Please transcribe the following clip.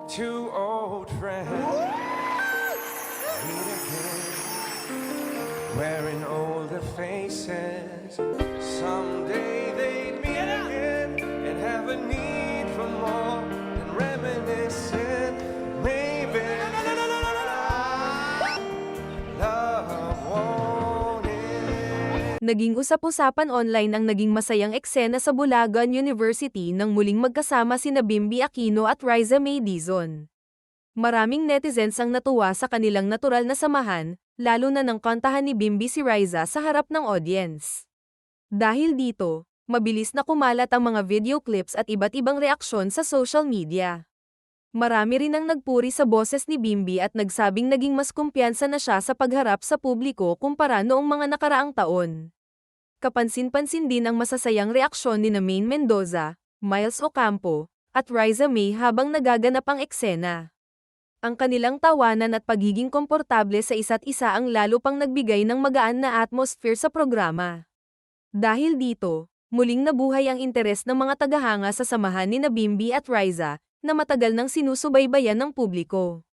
Two old friends meet again, wearing older faces. Someday they'd meet again and have a need for more than reminiscing. Maybe love won't end. Naging usap-usapan online ang naging masayang eksena sa Bulacan University nang muling magkasama sina Bimby Aquino at Riza May Dizon. Maraming netizens ang natuwa sa kanilang natural na samahan, lalo na nang kantahan ni Bimby si Riza sa harap ng audience. Dahil dito, mabilis na kumalat ang mga video clips at iba't ibang reaksyon sa social media. Marami rin ang nagpuri sa boses ni Bimby at nagsabing naging mas kumpiyansa na siya sa pagharap sa publiko kumpara noong mga nakaraang taon. Kapansin-pansin din ang masasayang reaksyon ni Maine Mendoza, Miles Ocampo, at Riza May habang nagaganap ang eksena. Ang kanilang tawanan at pagiging komportable sa isa't isa ang lalo pang nagbigay ng magaan na atmosphere sa programa. Dahil dito, muling nabuhay ang interes ng mga tagahanga sa samahan ni Bimby at Riza, na matagal nang sinusubaybayan ng publiko.